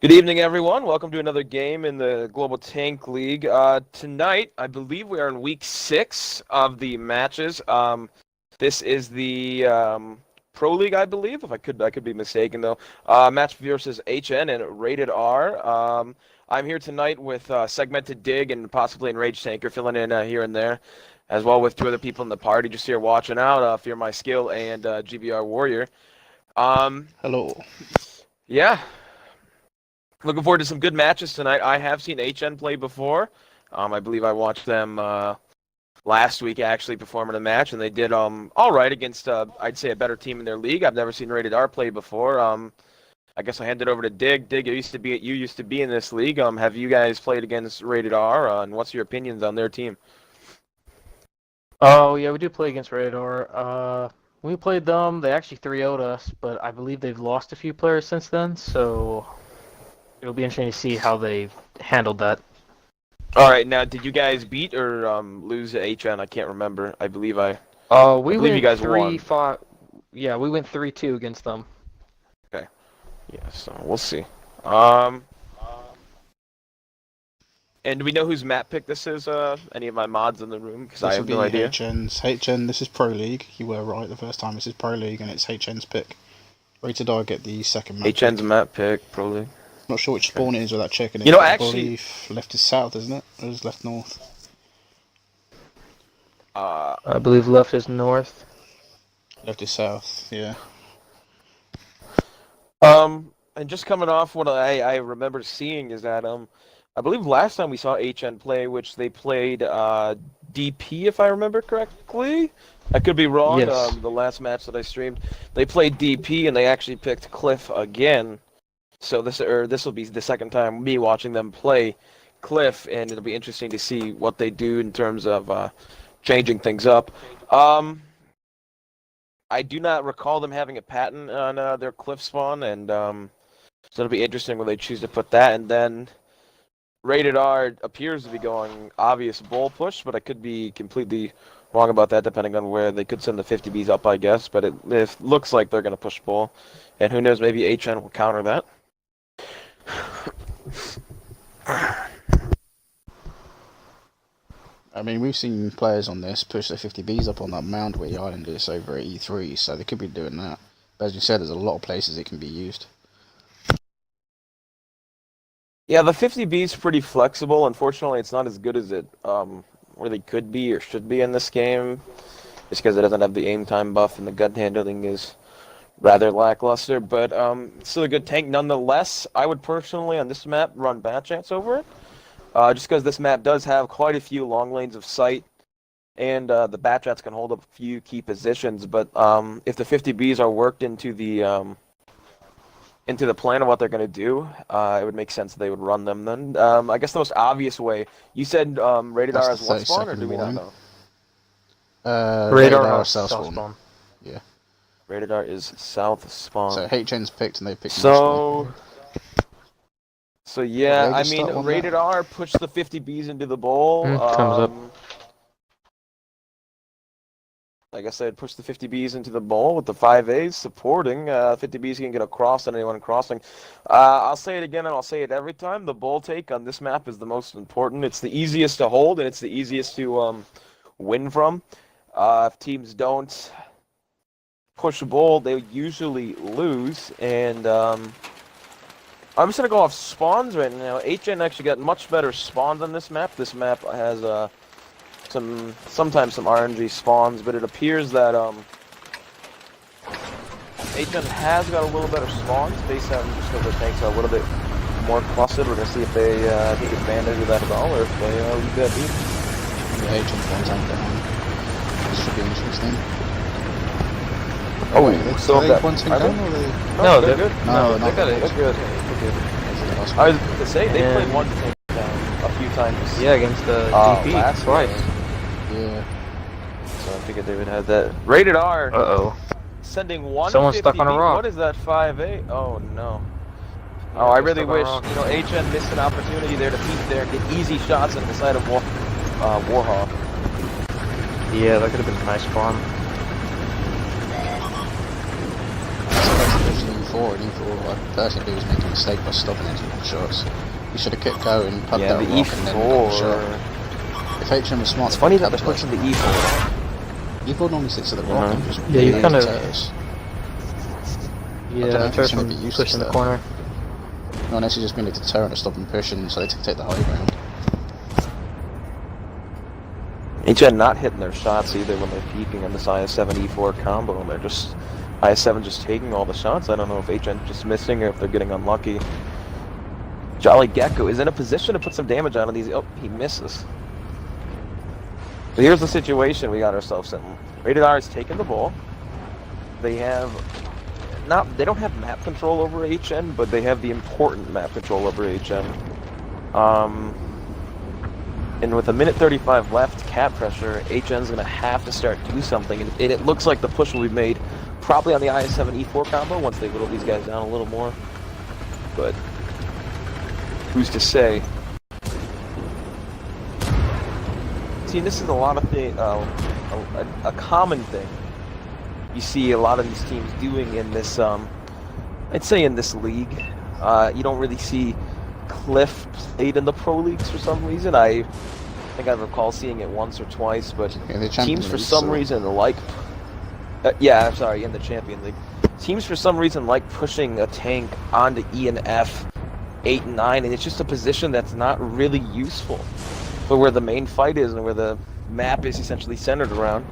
Good evening, everyone. Welcome to another game in the Global Tank League. Tonight, I believe we are in week 6 of the matches. This is the Pro League, I believe. If I could be mistaken though. Match versus HN and Rated R. I'm here tonight with Segmented Dig and possibly Enraged Tanker filling in here and there, as well with 2 other people in the party just here watching out. Fear My Skill and GBR Warrior. Hello. Yeah. Looking forward to some good matches tonight. I have seen HN play before. I believe I watched them last week actually perform in a match, and they did all right against I'd say a better team in their league. I've never seen Rated R play before. I guess I'll hand it over to Dig. Dig, you used to be in this league. Have you guys played against Rated R? And what's your opinions on their team? Oh yeah, we do play against Rated R. When we played them, they actually 3-0'd us, but I believe they've lost a few players since then, so it'll be interesting to see how they've handled that. All right, now did you guys beat or lose to HN? I can't remember. I believe we believe went you guys won. 3-5. Yeah, we went 3-2 against them. Okay. Yeah, so we'll see. And do we know whose map pick this is? Any of my mods in the room? Because I have no idea. HN, this is Pro League. You were right the first time. This is Pro League, and it's HN's pick. Rated R get the second map. HN's map pick, Pro League. Not sure which spawn it is without checking it. You know, I actually, believe left is south, isn't it? Or is left north? I believe left is north. Left is south, yeah. And just coming off what I remember seeing is that I believe last time we saw HN play, which they played DP, if I remember correctly. I could be wrong. Yes. The last match that I streamed, they played DP and they actually picked Cliff again. So this will be the second time me watching them play Cliff, and it'll be interesting to see what they do in terms of changing things up. I do not recall them having a patent on their Cliff spawn, and so it'll be interesting when they choose to put that. And then Rated R appears to be going obvious bull push, but I could be completely wrong about that, depending on where they could send the 50Bs up, I guess. But it looks like they're going to push bull, and who knows, maybe HN will counter that. I mean, we've seen players on this push their 50Bs up on that mound where the island is over at E3, so they could be doing that. But as you said, there's a lot of places it can be used. Yeah, the 50B is pretty flexible. Unfortunately, it's not as good as it really could be or should be in this game, just because it doesn't have the aim time buff and the gun handling is rather lackluster. But it's still a good tank nonetheless. I would personally, on this map, run Bat Chance over it, just because this map does have quite a few long lanes of sight, and the Bat Chance can hold up a few key positions. But if the 50Bs are worked into the plan of what they're going to do, it would make sense they would run them then. I guess the most obvious way, you said Rated R has what spawn, or do we not know? Rated R has south spawn. Yeah. Rated R is south spawn. So HN's picked and they picked So yeah, Yeah, I just mean, start on Rated R pushed the 50Bs into the bowl. Comes up. Like I said, push the 50Bs into the bowl with the 5As supporting. 50Bs can get across on anyone crossing. I'll say it again and I'll say it every time. The bowl take on this map is the most important. It's the easiest to hold and it's the easiest to win from. If teams don't push a bowl, they usually lose. And I'm just going to go off spawns right now. HN actually got much better spawns on this map. This map has sometimes some RNG spawns, but it appears that HN has got a little better spawns based on just because the tanks are a little bit more clustered. We're going to see if they take advantage of that at all, or if they leave that deep. Yeah, HN's one tank down. This should be interesting. Oh, wait, they still they got one tank down, or they... No, they're good. No, they got it. They're good. I was going to say, they played one tank down a few times. Yeah, against the DP last twice. Yeah. So I figured they would have that. Rated R. Uh-oh. Sending one. Someone's stuck on a rock. What is that 5A? Oh no. Oh, I really wish, HN missed an opportunity there to peek there and get easy shots on the side of Warhawk. Yeah, that could have been a nice spawn. E4 and E4, I personally do was making a mistake by stopping into the shots. You should have kept going, pumped Yeah, that the rock and then got the shot. E4. If HM was smart, It's funny that they're pushing the E4. E4 normally sits to the rock and just Yeah, you kind of. deters. Yeah, know if turret it's gonna from be useless pushing the there. corner. No, unless it's just been a deterrent to stop them pushing, so they take the high ground. HN not hitting their shots either when they're peeking on this IS-7 E4 combo, and they're just IS-7 just taking all the shots. I don't know if HN's just missing or if they're getting unlucky. Jolly Gecko is in a position to put some damage on these. Oh, he misses. But here's the situation we got ourselves in. Rated R is taking the ball. They don't have map control over HN, but they have the important map control over HN. And with a minute 35 left, cap pressure, HN's going to have to start to do something. And it looks like the push will be made probably on the IS-7 E4 combo once they whittle these guys down a little more. But who's to say? See, this is a lot of a common thing you see a lot of these teams doing in this, I'd say in this league. You don't really see Cliff played in the pro leagues for some reason. I think I recall seeing it once or twice, but teams for some reason like, yeah, I'm sorry, in the Champion League, teams for some reason like pushing a tank onto E and F 8 and 9, and it's just a position that's not really useful for where the main fight is and where the map is essentially centered around.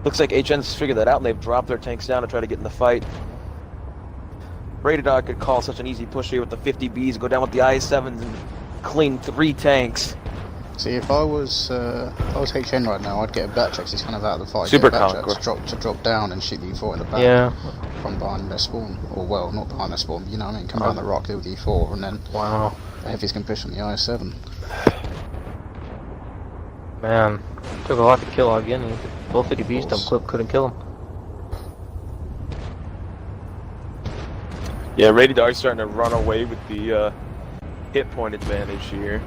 Looks like HN's figured that out, and they've dropped their tanks down to try to get in the fight. Rated R could call such an easy push here with the 50 Bs, go down with the IS-7s and clean 3 tanks. See, if I was HN right now, I'd get a backtrack. He's kind of out of the fight. Super to drop down and shoot the E4 in the back. Yeah. From behind their spawn, or well, not behind their spawn, but you know what I mean. Come down the rock, do the E4, and then wow, the heavies can push on the IS-7. Man, took a lot to kill Ogini. Both 50 Bs don't clip, couldn't kill him. Yeah, Rated R starting to run away with the hit point advantage here.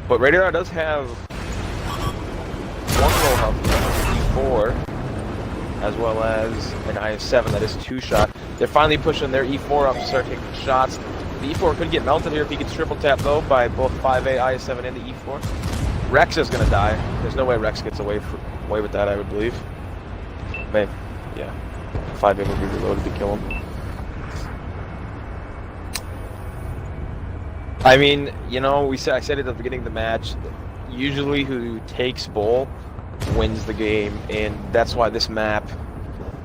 But Rated R does have one roll up E4, as well as an IS-7 that is 2-shot. They're finally pushing their E4 up to start taking shots. The E4 could get melted here if he gets triple tap though by both 5A, IS-7, and the E4. Rex is gonna die. There's no way Rex gets away with that, I would believe. Maybe, yeah. 5A will be reloaded to kill him. I mean, you know, I said it at the beginning of the match. Usually, who takes bull wins the game, and that's why this map,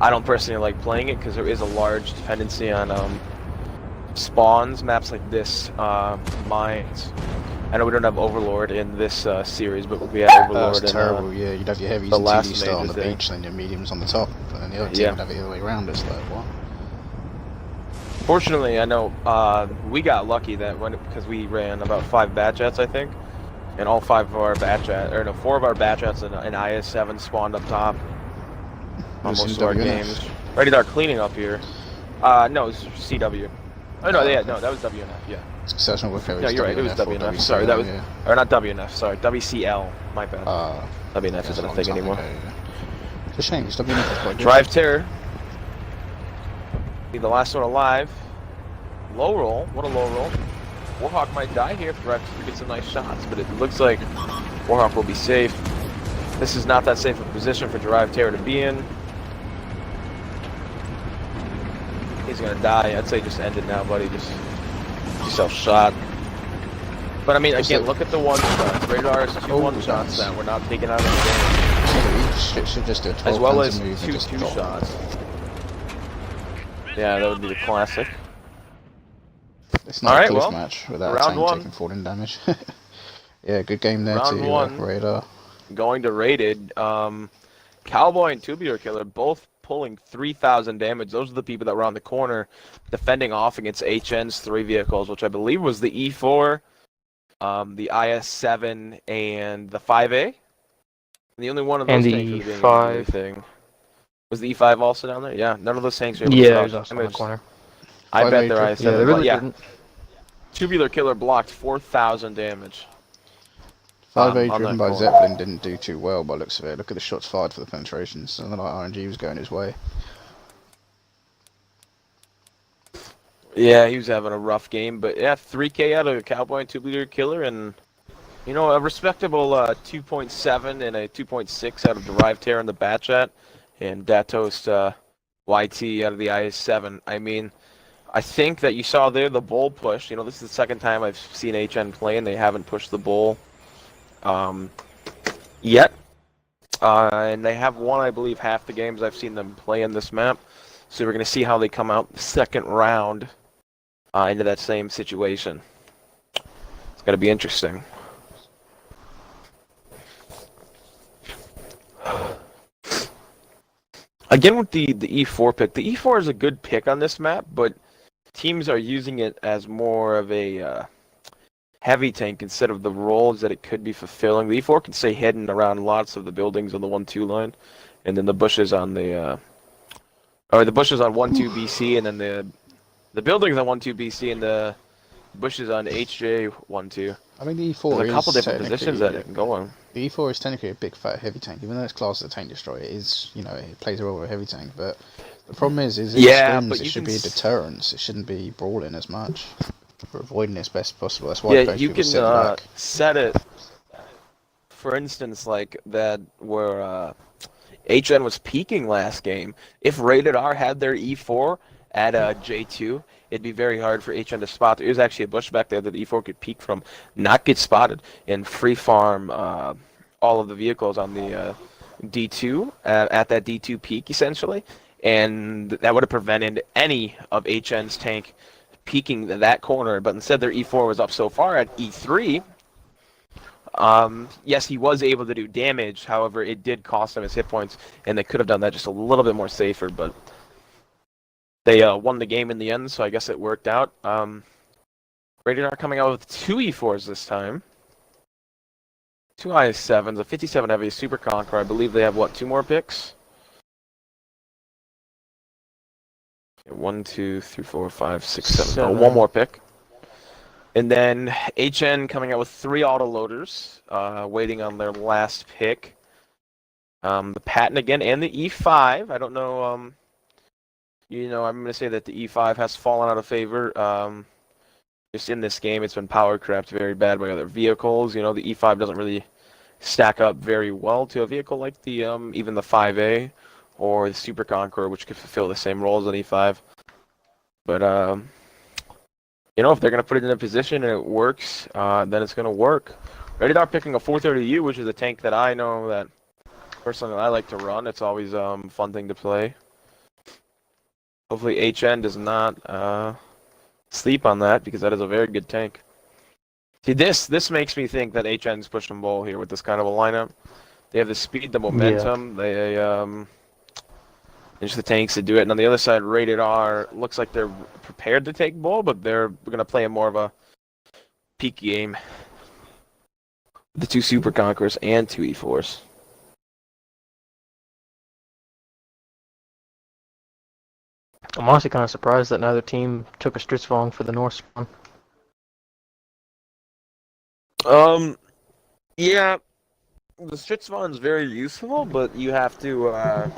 I don't personally like playing it because there is a large dependency on spawns. Maps like this, mines. I know we don't have Overlord in this series, but we had Overlord. That's terrible. Yeah, you'd have your heavies and 2D start on the beach, and then your mediums on the top, and then the other team would have it the other way around. It's like what? Fortunately, I know we got lucky that because we ran about 5 Batjets, I think, and all 5 of our Batjets, or no, 4 of our Batjets and IS-7 spawned up top on most of our games. Rated R cleaning up here. No, it's CW. Oh no, yeah, no, that was WNF. Yeah. No, you're right. It was WNF. Sorry, that was, or not WNF. Sorry, WCL. My bad. WNF isn't a thing anymore. Okay, yeah. It's a shame. It's WNF is quite good. Drive Terror. Be the last one alive. Low roll. What a low roll. Warhawk might die here if Drive Terror gets some nice shots, but it looks like Warhawk will be safe. This is not that safe a position for Drive Terror to be in. He's gonna die. I'd say just end it now, buddy. Just get yourself shot. But I mean, again, look at the 1-shots. Radar is 2 1-shots that we're not taking out of the game. Should just do a 12 as well as move 2 2-shots. Yeah, that would be the classic. It's not a close match without a tank taking 14 damage. Yeah, good game there too. Radar. Going to Rated. Cowboy and Tubular Killer both pulling 3,000 damage. Those are the people that were on the corner defending off against HN's 3 vehicles, which I believe was the E4, the IS-7, and the 5A. And the only one of those tanks was E5. Was the E5 also down there? Yeah, none of those tanks were able to it was also on the corner. I bet their IS-7. Yeah, they really didn't. Tubular Killer blocked 4,000 damage. 5A driven by Zeppelin didn't do too well by the looks of it. Look at the shots fired for the penetrations. Something like RNG was going his way. Yeah, he was having a rough game, but yeah, 3K out of a Cowboy and 2-liter killer, and a respectable 2.7 and a 2.6 out of Derived Tear in the bat chat, and Datos YT out of the IS7. I mean, I think that you saw there the bull push. This is the second time I've seen HN play, and they haven't pushed the bull yet. And they have won, I believe, half the games I've seen them play in this map. So we're going to see how they come out the second round into that same situation. It's going to be interesting. Again, with the E4 pick, the E4 is a good pick on this map, but teams are using it as more of a heavy tank instead of the roles that it could be fulfilling. The E4 can stay hidden around lots of the buildings on the 1-2 line, and then the bushes on the bushes on 1-2 BC, and then the buildings on 1-2 BC, and the bushes on HJ 1-2. I mean, the E4 There's a couple different positions that it can go on. The E4 is technically a big fat heavy tank, even though it's classed as a tank destroyer. It is, it plays a role of a heavy tank, but the problem is it should be a deterrence. It shouldn't be brawling as much. For avoiding it as best possible. That's why you can set it. For instance, like that where HN was peaking last game. If Rated R had their E4 at J2, it'd be very hard for HN to spot. There is actually a bush back there that E4 could peek from, not get spotted, and free farm all of the vehicles on the D2 at that D2 peak essentially, and that would have prevented any of HN's tank peeking that corner. But instead their E4 was up so far at E3. Yes, he was able to do damage. However, it did cost him his hit points, and they could have done that just a little bit more safer. But they won the game in the end, so I guess it worked out. Rated R coming out with 2 E4s this time. 2 IS7s, a 57 heavy, Super Conqueror. I believe they have, 2 more picks? 1, 2, 3, 4, 5, 6, 7. Oh, 1 more pick. And then HN coming out with 3 autoloaders, waiting on their last pick. The Patton again, and the E5. I don't know, I'm going to say that the E5 has fallen out of favor. Just in this game, it's been power crept very bad by other vehicles. The E5 doesn't really stack up very well to a vehicle like the even the 5A or the Super Conqueror, which could fulfill the same role as an E5. But if they're going to put it in a position and it works, then it's going to work. Rated R picking a 430U, which is a tank that I know that personally I like to run. It's always a fun thing to play. Hopefully HN does not sleep on that, because that is a very good tank. See, this makes me think that HN's pushing ball here with this kind of a lineup. They have the speed, the momentum. Yeah. Just the tanks to do it. And on the other side, Rated R looks like they're prepared to take ball, but they're going to play in more of a peak game. The 2 Super Conquerors and 2 E4s. I'm honestly kind of surprised that neither team took a Stritzvong for the North spawn. Yeah, the Stritzvong is very useful, but you have to,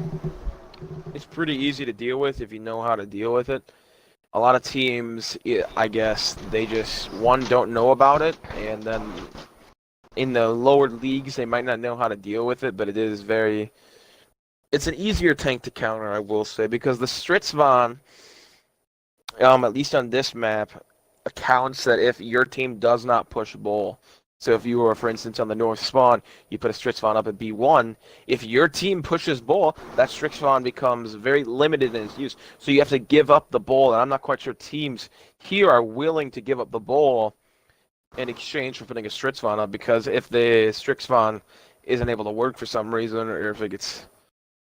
it's pretty easy to deal with if you know how to deal with it. A lot of teams, I guess, they just, don't know about it, and then in the lower leagues, they might not know how to deal with it, but it's an easier tank to counter, I will say, because the Stritzvong, at least on this map, accounts that if your team does not push bull. So if you were, for instance, on the north spawn, you put a Stritzvong up at B1. If your team pushes bull, that Stritzvong becomes very limited in its use. So you have to give up the bull, and I'm not quite sure teams here are willing to give up the bull in exchange for putting a Stritzvong up, because if the Stritzvong isn't able to work for some reason, or if it gets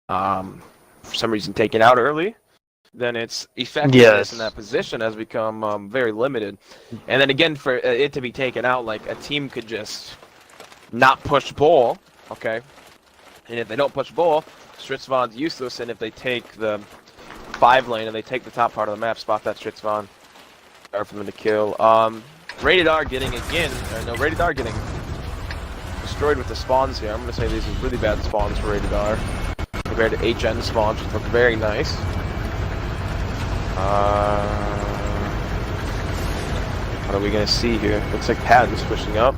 for some reason taken out early, then its effectiveness in that position has become very limited. And then again, for it to be taken out, like a team could just not push bull, okay? And if they don't push bull, Stritzvong's useless, and if they take the 5 lane and they take the top part of the map, spot that Stritzvong, hard for them to kill. Rated R getting destroyed with the spawns here. I'm going to say these are really bad spawns for Rated R compared to HN spawns, which look very nice. What are we gonna see here? Looks like Patton's pushing up.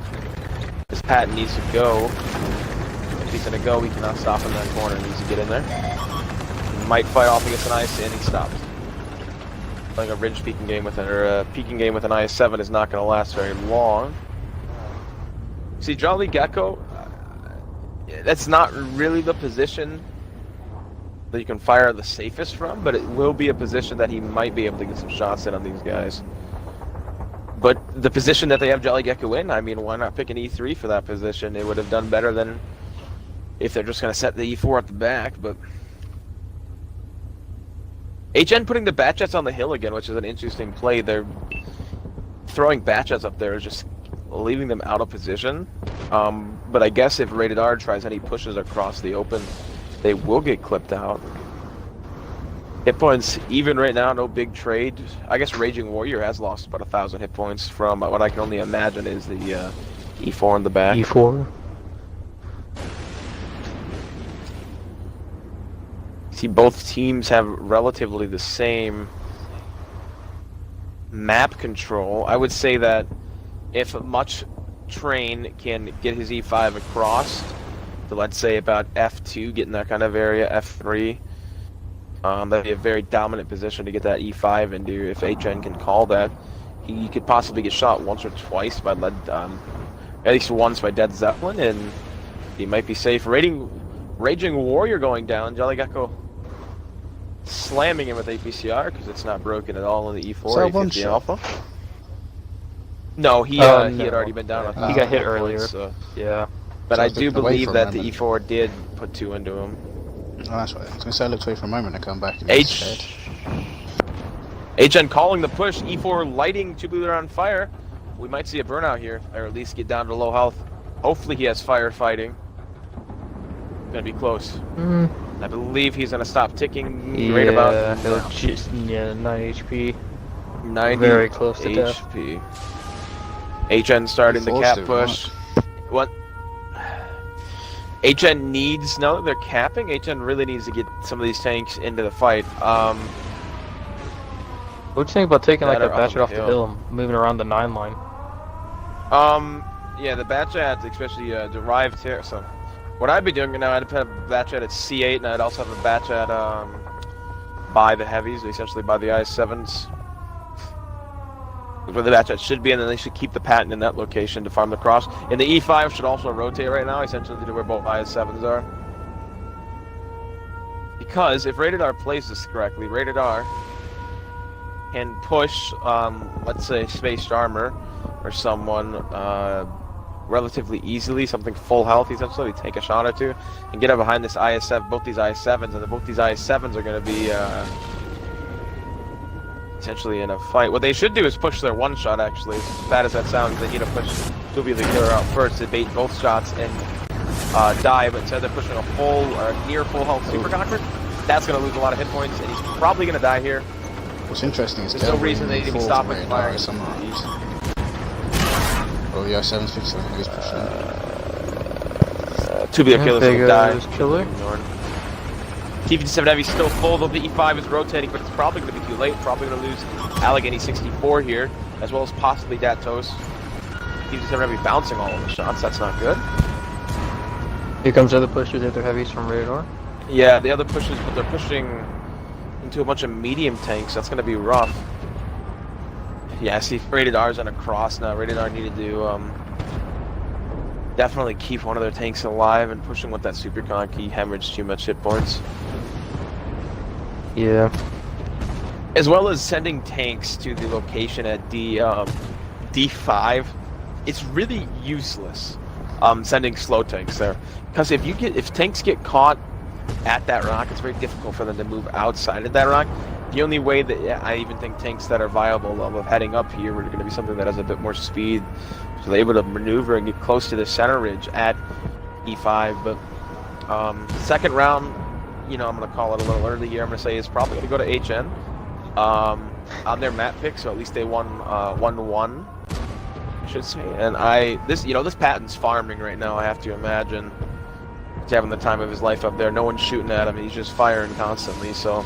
This Patton needs to go. If he's gonna go, we cannot stop in that corner. He needs to get in there. He might fight off against an IS, and he stopped. Playing a ridge peeking game with a peeking game with an IS-7 is not gonna last very long. See, Jolly Gecko, that's not really the position that you can fire the safest from, but it will be a position that he might be able to get some shots in on these guys. But the position that they have Jolly Gecko in, I mean, why not pick an E3 for that position? It would have done better than if they're just going to set the E4 at the back, but... HN putting the bat jets on the hill again, which is an interesting play. They're throwing bat jets up there, just leaving them out of position. But I guess if Rated R tries any pushes across the open, they will get clipped out. Hit points even right now, no big trade. I guess Raging Warrior has lost about 1,000 hit points from what I can only imagine is the E4 in the back. E4. See, both teams have relatively the same map control. I would say that if Much Train can get his E5 across to, let's say, about F2, get in that kind of area, F3, that'd be a very dominant position to get that E5 into. If HN can call that, he could possibly get shot once or twice by at least once by Dead Zeppelin, and he might be safe. Raging Warrior going down. Jolly Gecko slamming him with APCR because it's not broken at all in the E4. So one the shot. Alpha. No, he had No. already been down. He got hit points, earlier. so. Yeah. But So I I was do looking away believe for a that the moment. E4 did put 2 into him. Oh, that's right. I was going to say I looked away for a moment and come back and he's dead. HN calling the push. E4 lighting Tubular on fire. We might see a burnout here, or at least get down to low health. Hopefully he has firefighting. Gonna be close. I believe he's gonna stop ticking right about he'll just 9 HP. 90 Very close to death. HP. HN starting the Forced cap it, push. What? HN needs, now that they're capping, HN really needs to get some of these tanks into the fight. What do you think about taking like That a or batch up off the the hill. hill and moving around the 9 line? Yeah, the batch ads, especially derived here. So, what I'd be doing now, I'd put a batch ad at C8, and I'd also have a batch ad by the heavies, essentially by the IS-7s. Where the batch ad should be, and then they should keep the patent in that location to farm the cross. And the E5 should also rotate right now, essentially to where both IS-7s are. Because if Rated R plays this correctly, Rated R can push, let's say, Spaced Armor or someone relatively easily, something full health essentially, take a shot or two, and get up behind this IS-7, both these IS-7s, and then both these IS-7s are going to be essentially in a fight. What they should do is push their one shot, actually. As bad as that sounds, they need to push Tubi the Killer out first to bait both shots and die, but instead they're pushing a full or near full health Super Conqueror. That's going to lose a lot of hit points, and he's probably going to die here. What's interesting is There's no reason they didn't stop it firing. Oh, the I-7's 57 is pushing. Tubi the Killer's going to die. Killer. T-57 Heavy still full, though the E5 is rotating, but it's probably going to be too late. Probably going to lose Allegheny 64 here, as well as possibly Datos. T-57 Heavy bouncing all of the shots, that's not good. Here comes the other pushers, the other heavies from Radar. Yeah, the other pushes, but they're pushing into a bunch of medium tanks. That's going to be rough. Yeah, I see Rated R's on a cross now. Rated R needed to definitely keep one of their tanks alive, and pushing with that Super Conk, he hemorrhaged too much hit points. Yeah. As well as sending tanks to the location at D5. It's really useless sending slow tanks there, because if tanks get caught at that rock, it's very difficult for them to move outside of that rock. The only way that I even think tanks that are viable of heading up here are going to be something that has a bit more speed, so they're able to maneuver and get close to the center ridge at E5. But second round, I'm going to call it a little early here. I'm going to say it's probably going to go to HN on their map pick, so at least they won 1-1, I should say. And this Patton's farming right now, I have to imagine. He's having the time of his life up there. No one's shooting at him. He's just firing constantly. So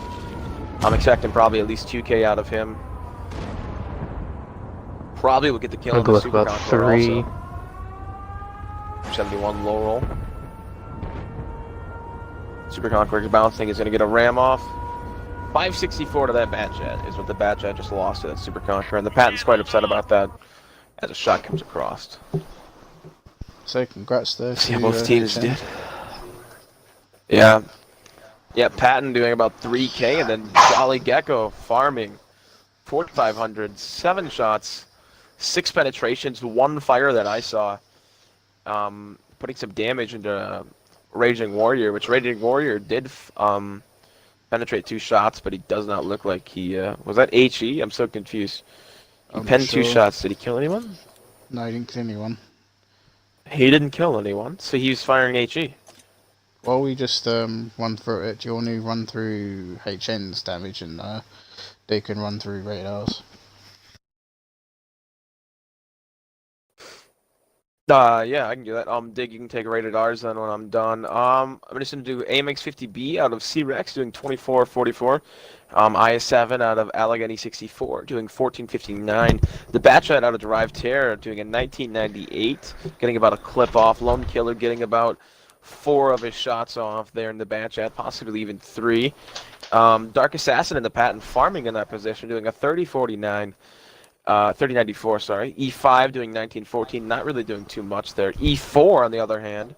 I'm expecting probably at least 2K out of him. probably will get the kill I'll on go the with Super about Conqueror 3. also. 71 low roll. Super Conqueror's bouncing is going to get a ram off. 564 to that Batjet is what the Batjet just lost to that Super Conqueror, and the Patton's quite upset about that as a shot comes across. So congrats there to Yeah, both teams HN. did. Yeah. Yeah, Patton doing about 3K, and then Jolly Gecko farming 4,500, 7 shots, 6 penetrations, 1 fire that I saw, putting some damage into Raging Warrior, which Raging Warrior did penetrate 2 shots, but he does not look like he was that HE? I'm so confused. He I'm penned sure. 2 shots. Did he kill anyone? No, he didn't kill anyone. He didn't kill anyone, so he was firing HE. While we just run through it, do you want to run through HN's damage and they can run through radars? Yeah, I can do that. Dig, you can take rated R's then when I'm done. I'm just gonna do AMX50B out of C-Rex doing 2444. IS7 out of Allegheny 64 doing 1459. The Batchat out of Derived Terror doing a 1998, getting about a clip off. Lone Killer getting about 4 of his shots off there in the Batchat, possibly even 3. Dark Assassin in the Patton farming in that position doing a 3049. 3094, sorry. E5 doing 1914, not really doing too much there. E4, on the other hand,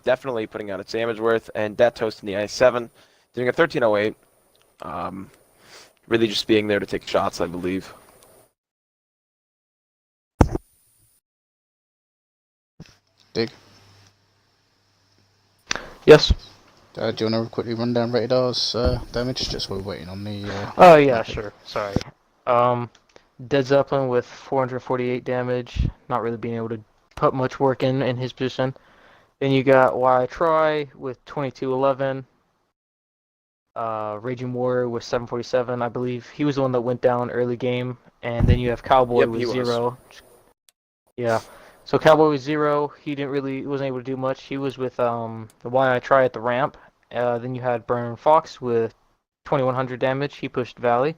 definitely putting out its damage worth. And Death Toast in the I7 doing a 1308. Really just being there to take shots, I believe. Dig? Yes. Do you want to quickly run down radar's damage? Just while we're waiting on the... Oh, yeah, sure. Sorry. Dead Zeppelin with 448 damage, not really being able to put much work in his position. Then you got Why I Try with 2211. Raging Warrior with 747, I believe. He was the one that went down early game. And then you have Cowboy with 0. Yeah. So Cowboy was 0. He wasn't able to do much. He was with the Why I Try at the ramp. Then you had Burn Fox with 2100 damage. He pushed Valley.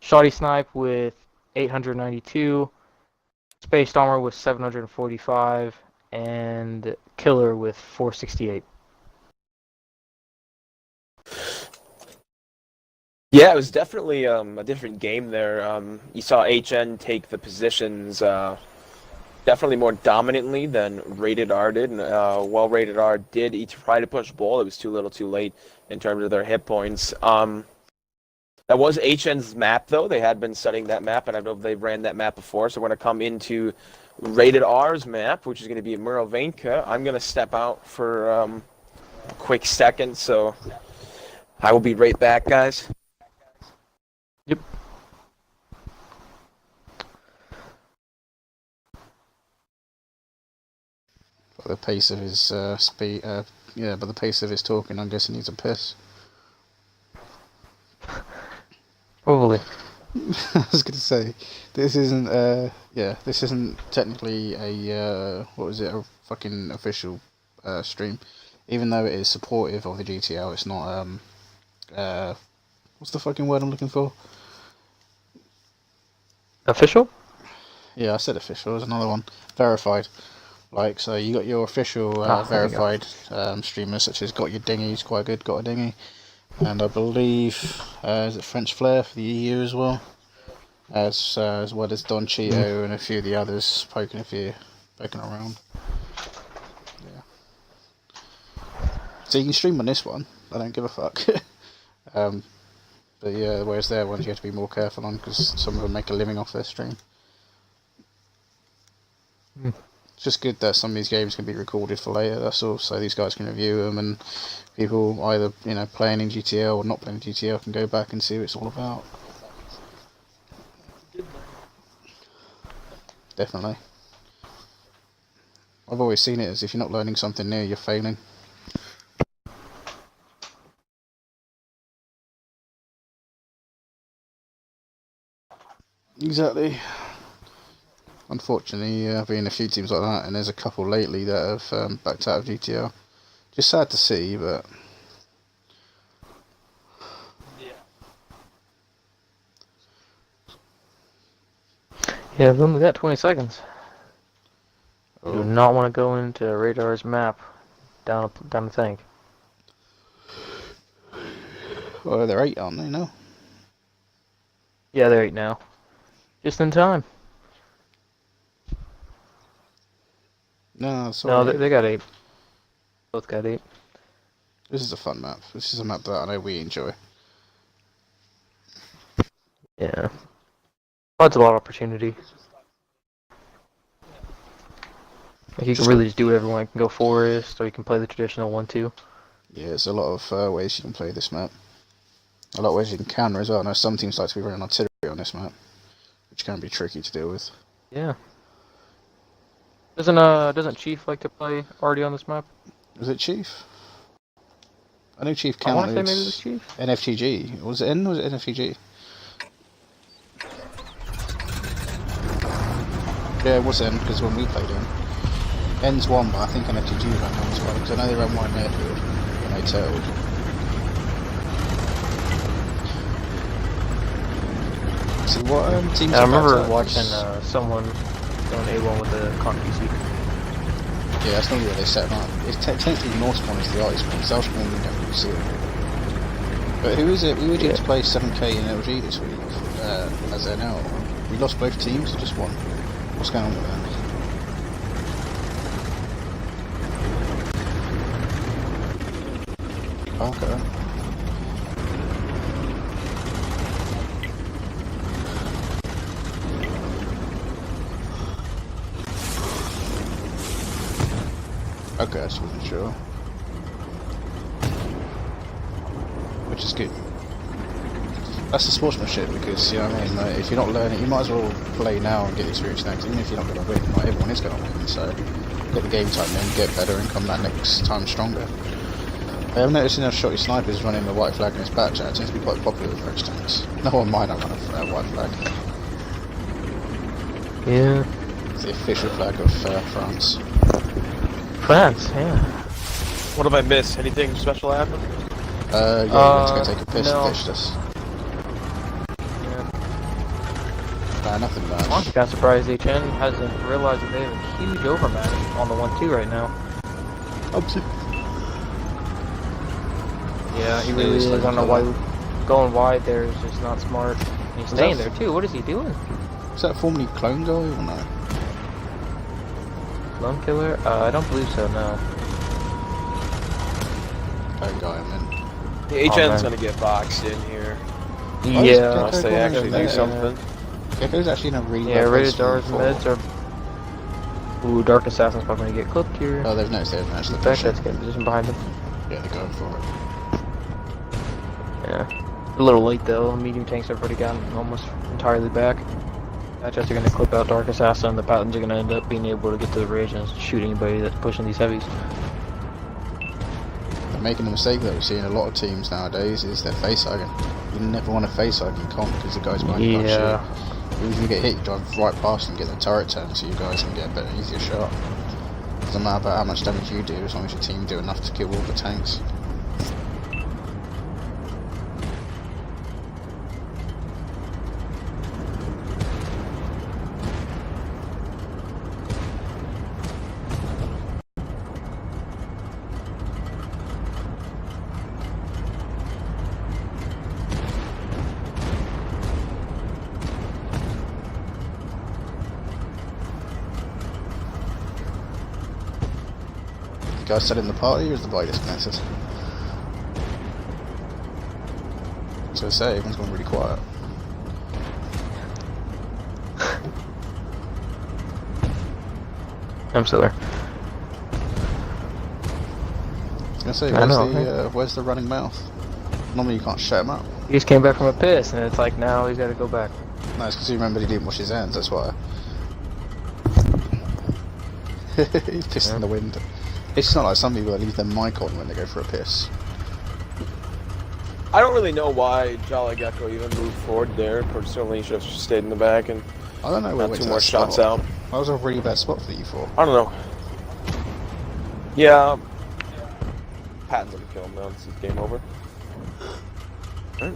Shoddy Snipe with 892. Space Armor with 745. And Killer with 468. Yeah, it was definitely a different game there. You saw HN take the positions definitely more dominantly than Rated R did. And while Rated R did try to push Bull, it was too little too late in terms of their hit points. That was HN's map, though. They had been studying that map, and I know they ran that map before. So we're going to come into Rated R's map, which is going to be Murovanka. I'm going to step out for a quick second, so I will be right back, guys. Yep. By the pace of his speed, yeah, by the pace of his talking, I'm guessing he's a piss. Probably. I was gonna say, this isn't, this isn't technically a, a fucking official stream. Even though it is supportive of the GTL, it's not, what's the fucking word I'm looking for? Official? Yeah, I said official, there's another one. Verified. Like, so you got your official verified streamers, such as Got Your Dinghy, he's quite good, Got a Dinghy. And I believe, is it French Flair for the EU as well? As well as Don Cheeto and a few of the others poking around. Yeah. So you can stream on this one, I don't give a fuck. But yeah, whereas their ones you have to be more careful on, because some of them make a living off their stream. It's just good that some of these games can be recorded for later, that's all, so these guys can review them, and people either, playing in GTL or not playing in GTL can go back and see what it's all about. Definitely. I've always seen it as if you're not learning something new, you're failing. Exactly. Unfortunately, being a few teams like that, and there's a couple lately that have backed out of GTL. Just sad to see, but... Yeah, we've only got 20 seconds. Oh. You do not want to go into Radar's map down the tank. Well, they're 8, aren't they, no? Yeah, they're 8 now. Just in time. No, sorry. No, they got 8. Both got 8. This is a fun map. This is a map that I know we enjoy. Yeah. Provides a lot of opportunity. Like you can really just do whatever you want. You can go forest, or you can play the traditional 1-2. Yeah, there's a lot of ways you can play this map. A lot of ways you can counter as well. I know some teams like to be running artillery on this map, which can be tricky to deal with. Yeah. Doesn't Chief like to play already on this map? Was it Chief? I know Chief I want countered to say maybe it was Chief. NFTG. Was it N or was it NFTG? Yeah, it was N, because when we played N. N's one, but I think NFTG ran one as well, because I know they ran one in airfield when they tailed. See what teams I remember watching someone going A1 with a con PC. Yeah, that's normally where they set them up. It's technically North spawn is the ice spawn, South spawn we don't really see it. But who is it? We were due to play 7k in LG this week as NL. We lost both teams or just one? What's going on with that? Okay. Okay, I just wasn't sure. Which is good. That's the sportsmanship, because, you know what I mean, like, if you're not learning, you might as well play now and get experience next, even if you're not going to win. Not everyone is going to win, so get the game time in, get better, and come back next time stronger. I've noticed in our shotty snipers running the white flag in his back chat. It tends to be quite popular with French tanks. No one mind I run a white flag. Yeah. It's the official flag of France. France, yeah. What have I missed? Anything special happen? Yeah, you went to go take a piss no. and ditched us. Yeah. Nah, nothing bad. I'm kind of surprised HN hasn't realized that they have a huge overmatch on the 1-2 right now. Yeah, he really is. I don't know why going wide there is just not smart. And he's staying there too. What is he doing? Was that formerly Clone Guy or no? Lone Killer? I don't believe so, no. Clone Guy, I mean. The HN's gonna get boxed in here. Yeah. Unless they actually do something. Gecko's actually in a really Yeah, bad place Radar's meds are... Ooh, Dark Assassin's probably gonna get clipped here. Oh, they've noticed they haven't actually In fact, that's getting position behind them. Yeah, they're going for it. Yeah. A little late though. Medium tanks have already gotten almost entirely back. Patches are going to clip out Dark Assassin, and the Patents are going to end up being able to get to the ridge and shoot anybody that's pushing these heavies. They're making the mistake that we see in a lot of teams nowadays is they're face-hugging. You never want to face-hug in comp because the guys behind you can't shoot. Even if you get hit, you drive right past and get the turret turned so you guys can get a better, easier shot. It doesn't matter about how much damage you do as long as your team do enough to kill all the tanks. The guy still in the party, or is the body disconnected? So I say, everyone's gone really quiet. I'm still there. I was gonna say, where's the running mouth? Normally you can't shut him up. He just came back from a piss, and it's like now he's got to go back. No, it's because he remembered he didn't wash his hands, that's why. He's pissed in the wind. It's not like some people that leave their mic on when they go for a piss. I don't really know why Jolly Gecko even moved forward there. Personally, he should have stayed in the back and I don't know where got 2 more shots out. That was a really bad spot for you for. I don't know. Yeah. Patton's gonna kill him now. This is game over. Right.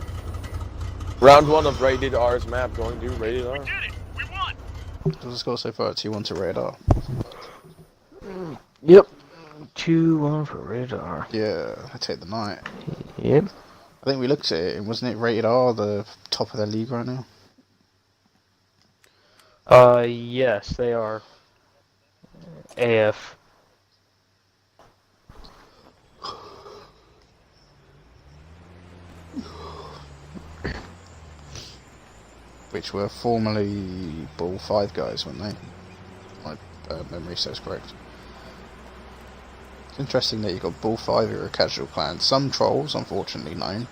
Round 1 of Rated R's map going to Rated R. We did it! We won! Does the score so far 2-1 to Radar? Yep. 2-1 for Radar. Yeah, I take the night. Yep. I think we looked at it, and wasn't it Rated R the top of their league right now? Yes, they are. AF. Which were formerly Ball 5 guys, weren't they? My memory says correct. It's interesting that you've got Ball 5 who are a casual clan. Some trolls, unfortunately, known.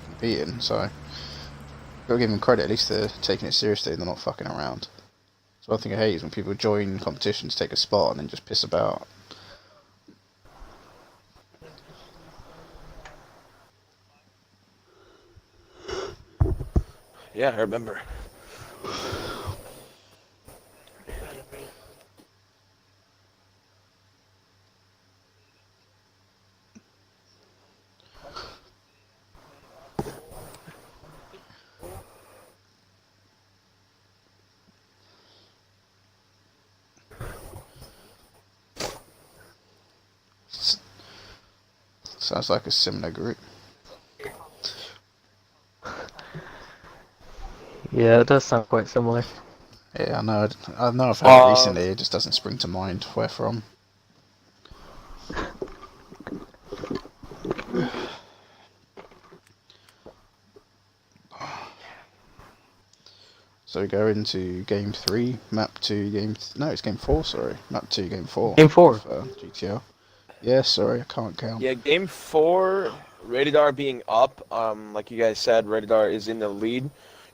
Competing, so gotta give them credit, at least they're taking it seriously and they're not fucking around. So one thing I hate is when people join competitions, take a spot and then just piss about. Yeah, I remember. Sounds like a similar group. Yeah, it does sound quite similar. Yeah, I know I've heard it recently, it just doesn't spring to mind where from. So we go into game 3, map 2, no, it's game 4, sorry. Map 2, game 4. Game 4. GTL. Yeah, sorry, I can't count. Yeah, game 4, Rated R being up, like you guys said, Rated R is in the lead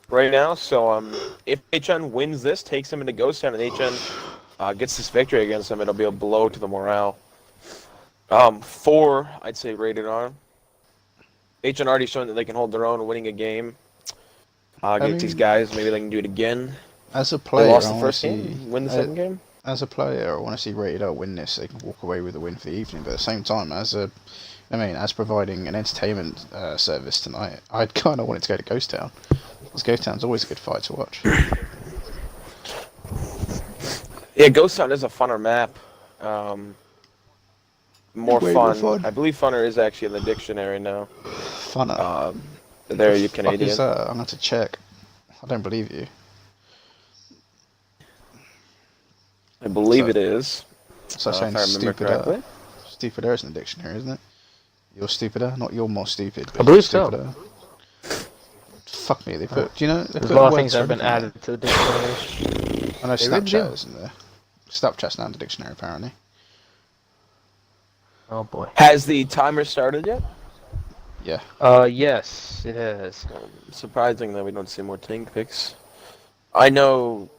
right now, so if HN wins this, takes him into Ghost Town, and HN gets this victory against him, it'll be a blow to the morale. 4, I'd say Rated R. HN already shown that they can hold their own, winning a game. Against these guys, maybe they can do it again. As a player, they lost the first game, win the second game. As a player, I want to see Rated R win this so they can walk away with a win for the evening. But at the same time, as providing an entertainment service tonight, I'd kind of want it to go to Ghost Town. Because Ghost Town's always a good fight to watch. Yeah, Ghost Town is a funner map. More fun. I believe funner is actually in the dictionary now. Funner? There, you Canadian. What is that? I'm going to have to check. I don't believe you. I believe it is. So saying if I remember correctly. Stupider is in the dictionary, isn't it? You're stupider, not you're more stupid. I believe so. Fuck me, they put. Do you know? There's a lot of things that have been added to the dictionary. I know Snapchat is in there. Snapchat's now in the dictionary apparently. Oh boy. Has the timer started yet? Yeah. Yes, it has. Surprising that we don't see more tank picks. I know.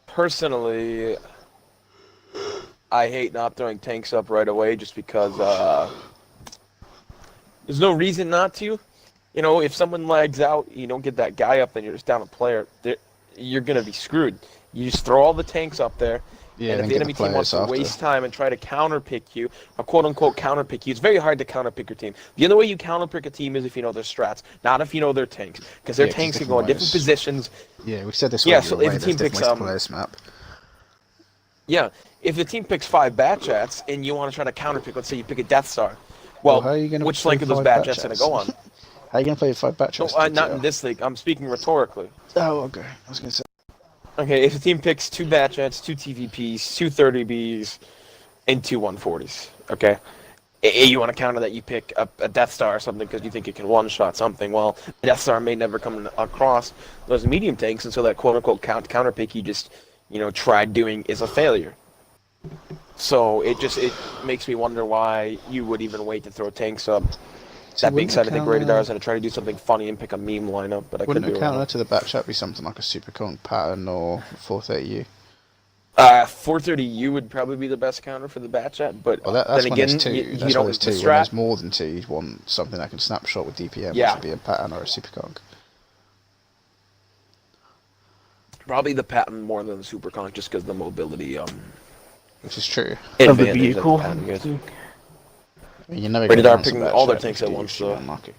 Personally, I hate not throwing tanks up right away just because there's no reason not to. You know, if someone lags out, you don't get that guy up, then you're just down a player. You're going to be screwed. You just throw all the tanks up there, and if the enemy team wants to waste time and try to counterpick you, or quote-unquote counterpick you, it's very hard to counterpick your team. The only way you counterpick a team is if you know their strats, not if you know their tanks. Because their tanks can go in different positions. Yeah, we've said this. Yeah, so if the team picks map. Yeah, if the team picks 5 Batchats and you want to try to counterpick, let's say you pick a Death Star. Well, which link are those Batchats going to go on? How are you going to play 5 Batchats? No, not in this league. I'm speaking rhetorically. Oh, okay. I was going to say. Okay, if the team picks 2 Batchats, 2 TVPs, 2 30Bs, and 2 140s, okay? You want to counter that you pick a Death Star or something because you think it can one-shot something. Well, the Death Star may never come across those medium tanks, and so that quote-unquote counterpick you just, tried doing is a failure. So it makes me wonder why you would even wait to throw tanks up. That being said, I think Rated R is going to try to do something funny and pick a meme lineup, but I could be wrong. Wouldn't a counter to the Batchat be something like a Super Conk pattern or 430U? 430U would probably be the best counter for the Batchat, but that's then again, you don't want When there's more than 2, you'd want something that can snapshot with DPM, which would be a pattern or a Super Conk. Probably the pattern more than the Super Conk, just because the mobility. Which is true. Of the vehicle. You never Rated R picking all their tanks at once, so. Unlucky.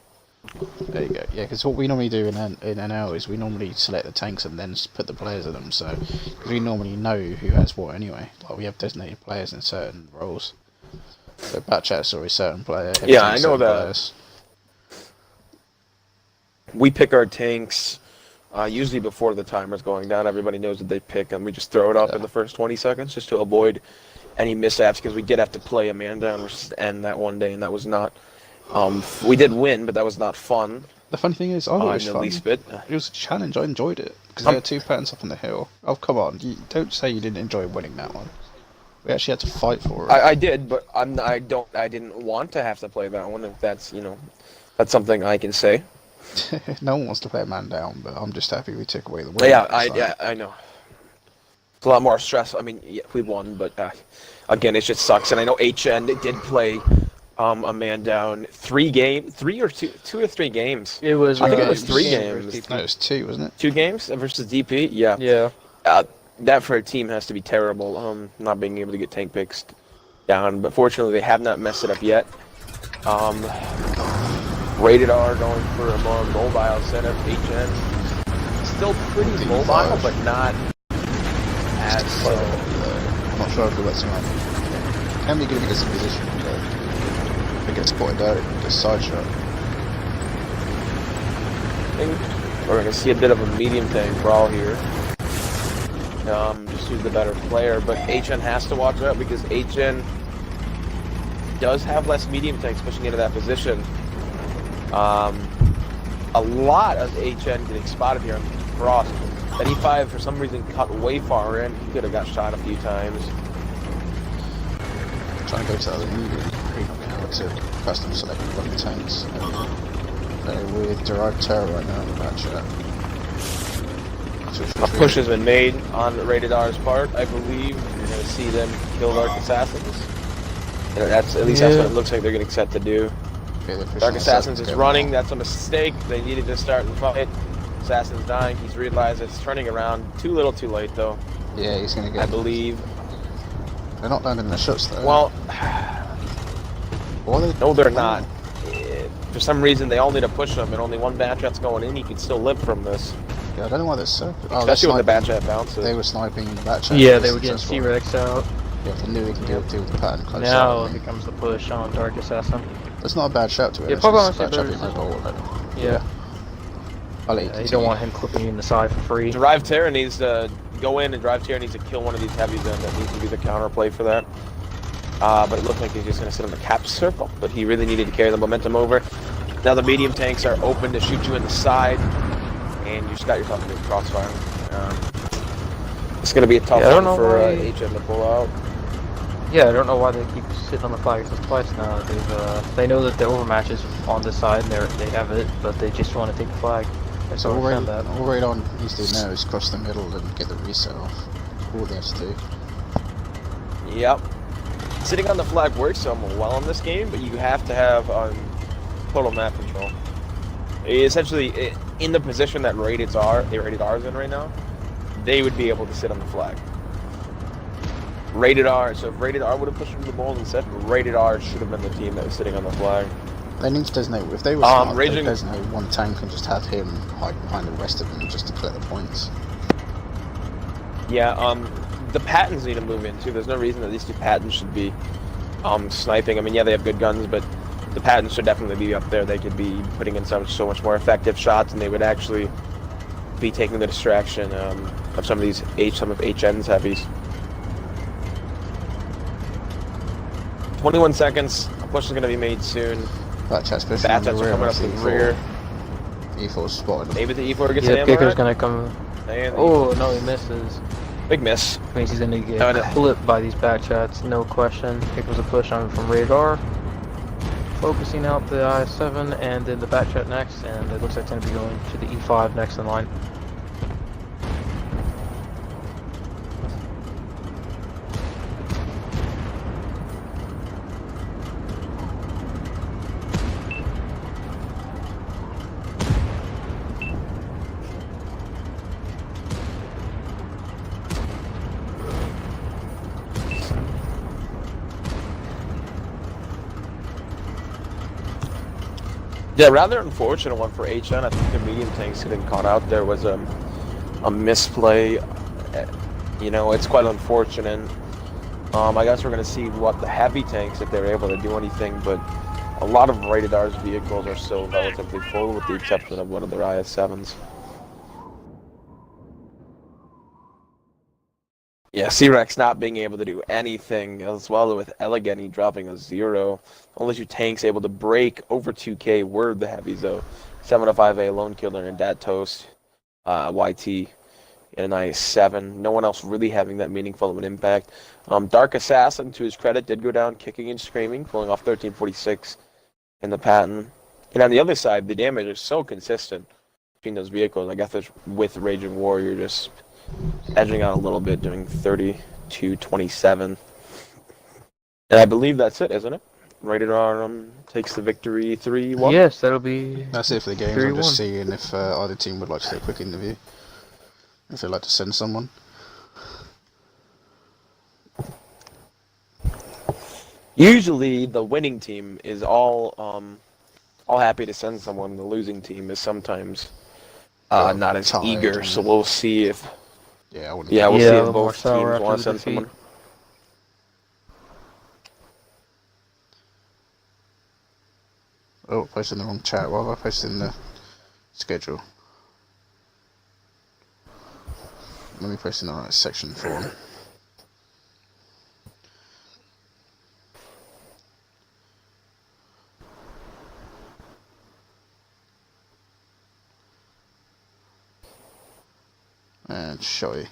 There you go. Yeah, because what we normally do in NL is we normally select the tanks and then put the players in them. So, because we normally know who has what anyway. Like we have designated players in certain roles. So Batchat's always certain player. Yeah, I know that. Players. We pick our tanks usually before the timer's going down. Everybody knows what they pick, and we just throw it up in the first 20 seconds just to avoid any mishaps, because we did have to play a man down versus end that one day, and that was not. We did win, but that was not fun. The funny thing is, I thought it was fun. Least bit. It was a challenge. I enjoyed it because there were 2 patterns up on the hill. Oh come on! You don't say you didn't enjoy winning that one. We actually had to fight for it. I did, but I didn't want to have to play that one. If that's that's something I can say. No one wants to play a man down, but I'm just happy we took away the win. Yeah, I know. It's a lot more stress. I mean, yeah, we won, but again, it just sucks. And I know HN did play a man down 3 or 3 games. It was. I think it was 3 games. No, it was 2, wasn't it? 2 games versus DP. Yeah. Yeah. That for a team has to be terrible. Not being able to get tank picks down, but fortunately they have not messed it up yet. Rated R going for a more mobile setup. HN still pretty mobile, but not as so. I'm not sure if it lets him out. Can be good if he gets in position, but if he gets spotted out, he gets side shot. I think we're going to see a bit of a medium tank brawl here. Just who's the better player, but HN has to watch out because HN does have less medium tanks pushing into that position. A lot of HN getting spotted here on Frost. That E5 for some reason cut way far in. He could have got shot a few times. Trying to go to the other medium, how to custom select one of the tanks. Very weird derived terror right now in the matchup. A push has been made on Rated R's part, I believe. You're going to see them kill Dark Assassins. That's at least that's what it looks like they're getting set to do. Okay, Dark Assassins is running. That's a mistake. They needed to start and fight. Assassin's dying. He's realized it's turning around. Too little, too late, though. Yeah, he's going to get. I believe. They're not landing the shots though. Well, no, they're not. For some reason, they all need to push them, and only one Batchat's going in. You can still live from this. Yeah, I don't know why they're so. Especially when the Batchat bounces. They were sniping the Batchat. Yeah, they were getting C-Rex out. Yeah, they knew they could deal with the pattern close. Now here comes the push on Dark Assassin. That's not a bad shout to it. Yeah, yeah. You don't want him clipping you in the side for free. Drive Terror needs to go in, and Drive Terror needs to kill one of these heavies, and that needs to be the counterplay for that. But it looked like he's just going to sit on the cap circle, but he really needed to carry the momentum over. Now the medium tanks are open to shoot you in the side, and you just got yourself into a crossfire. It's going to be a tough one for HM to pull out. Yeah, I don't know why they keep sitting on the flag twice now. They know that the overmatch is on this side, and they have it, but they just want to take the flag. So all right on needs to do now is cross the middle and get the reset off. All they have to do. Yep. Sitting on the flag works somewhat well in this game, but you have to have total map control. Essentially, in the position that Rated R is in right now, they would be able to sit on the flag. Rated R, so if Rated R would have pushed into the ball instead, Rated R should have been the team that was sitting on the flag. They need to designate, if they were smart, they designate one tank and just have him hide behind the rest of them just to collect the points. Yeah, the Pattons need to move in too. There's no reason that these 2 Pattons should be sniping. I mean, yeah, they have good guns, but the Pattons should definitely be up there. They could be putting in so much more effective shots, and they would actually be taking the distraction of some of HN's heavies. 21 seconds. A push is going to be made soon. Batchats are coming up the rear. E4's spotted. Maybe the E4 gets an Picker's going to come. Oh, no, he misses. Big miss. Means he's going to get clipped by these Batchats, no question. Pickers a push on from Radar. Focusing out the I7 and then the Batchat next, and it looks like it's going to be going to the E5 next in line. Yeah, rather unfortunate one for HN. I think the medium tanks getting caught out there was a misplay. You know, it's quite unfortunate. I guess we're going to see what the heavy tanks, if they're able to do anything, but a lot of Rated R's vehicles are still relatively full, with the exception of one of their IS-7s. Yeah, C-Rex not being able to do anything, as well with Elegany dropping a 0. Only 2 tanks able to break over 2K were the heavies, though. 705A Lone Killer and Dat Toast, YT, and an IS-7. No one else really having that meaningful of an impact. Dark Assassin, to his credit, did go down kicking and screaming, pulling off 1346 in the patent. And on the other side, the damage is so consistent between those vehicles. I guess it's with Raging Warrior just edging out a little bit, doing 32-27. And I believe that's it, isn't it? Rated R takes the victory 3-1. Yes, that'll be. That's it for the games. I'm just seeing if either team would like to take a quick interview. If they'd like to send someone. Usually, the winning team is all happy to send someone. The losing team is sometimes not as tired, eager. So we'll see if. Yeah, we'll see if both teams want to send someone. Oh, posted in the wrong chat. Why have I posted in the schedule? Let me post in the right section for them. And show you.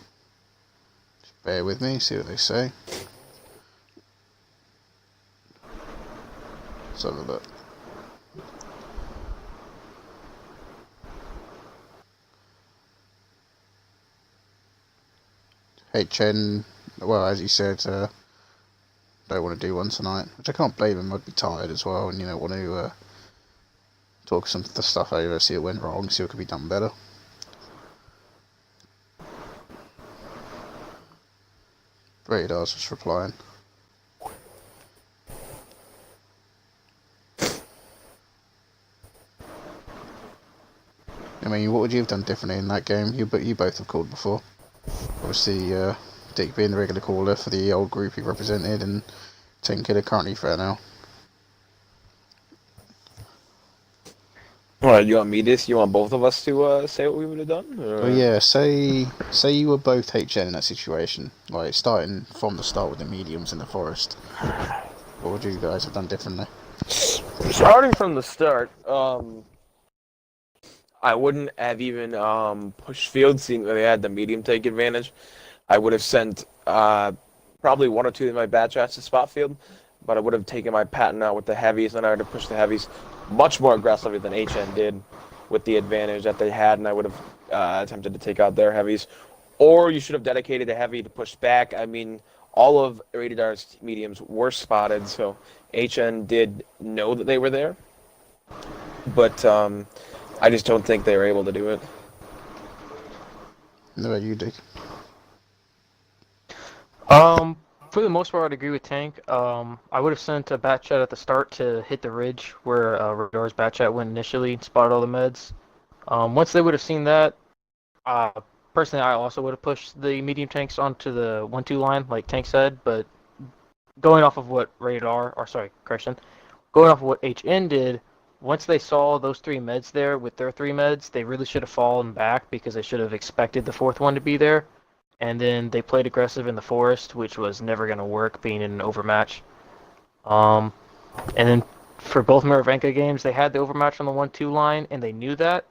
Just bear with me, see what they say. Let's have a look. HN, well, as you said, don't want to do one tonight, which I can't blame him. I'd be tired as well, and want to talk some of the stuff over, see what went wrong, see what could be done better. Radar's just replying. I mean, what would you have done differently in that game? You both have called before. Obviously, Dick being the regular caller for the old group he represented, and Ten Killer currently fair now. Alright, you want both of us to say what we would have done? Or? Well, yeah, say you were both HN in that situation, like starting from the start with the mediums in the forest. What would you guys have done differently? Starting from the start, I wouldn't have even pushed field, seeing that they had the medium take advantage. I would have sent probably 1 or 2 of my batch shots to spot field, but I would have taken my patent out with the heavies, and I would have pushed the heavies much more aggressively than HN did with the advantage that they had, and I would have attempted to take out their heavies. Or you should have dedicated a heavy to push back. I mean, all of Rated R's mediums were spotted, so HN did know that they were there. But I just don't think they were able to do it. What about you, Dick? For the most part, I'd agree with Tank. I would have sent a bat shot at the start to hit the ridge where Radar's bat shot went initially and spotted all the meds. Once they would have seen that, personally, I also would have pushed the medium tanks onto the 1-2 line, like Tank said. But going off of what going off of what HN did, once they saw those 3 meds there with their 3 meds, they really should have fallen back because they should have expected the 4th one to be there. And then they played aggressive in the forest, which was never going to work, being in an overmatch. And then for both Miravenka games, they had the overmatch on the 1-2 line, and they knew that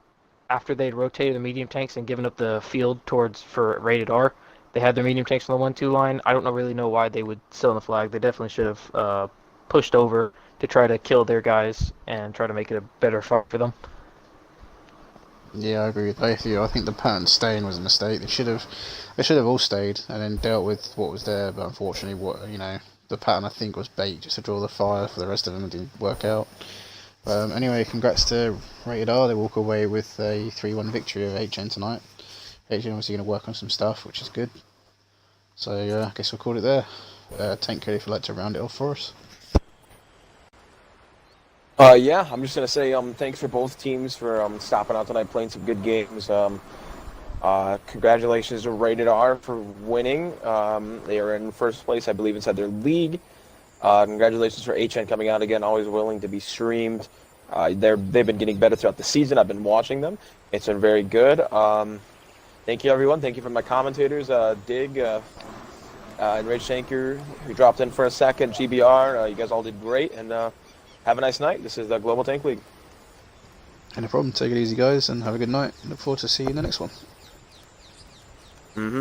after they'd rotated the medium tanks and given up the field for Rated R. They had their medium tanks on the 1-2 line. I don't really know why they would sit on the flag. They definitely should have pushed over to try to kill their guys and try to make it a better fight for them. Yeah, I agree with both of you. I think the pattern staying was a mistake. They should have all stayed and then dealt with what was there. But unfortunately, the pattern I think was bait just to draw the fire for the rest of them. It didn't work out. Anyway, congrats to Rated R. They walk away with a 3-1 victory over HN tonight. HN obviously going to work on some stuff, which is good. So I guess we'll call it there. Tank, if you'd like to round it off for us. Yeah, I'm just gonna say thanks for both teams for stopping out tonight, playing some good games. Congratulations to Rated R for winning. They are in first place, I believe, inside their league. Congratulations for HN coming out again, always willing to be streamed. They've been getting better throughout the season. I've been watching them. It's been very good. Thank you, everyone. Thank you for my commentators, Dig and Rage Shanker, who dropped in for a second, GBR. You guys all did great, and have a nice night. This is the Global Tank League. No problem. Take it easy, guys, and have a good night. Look forward to seeing you in the next one. Mm-hmm.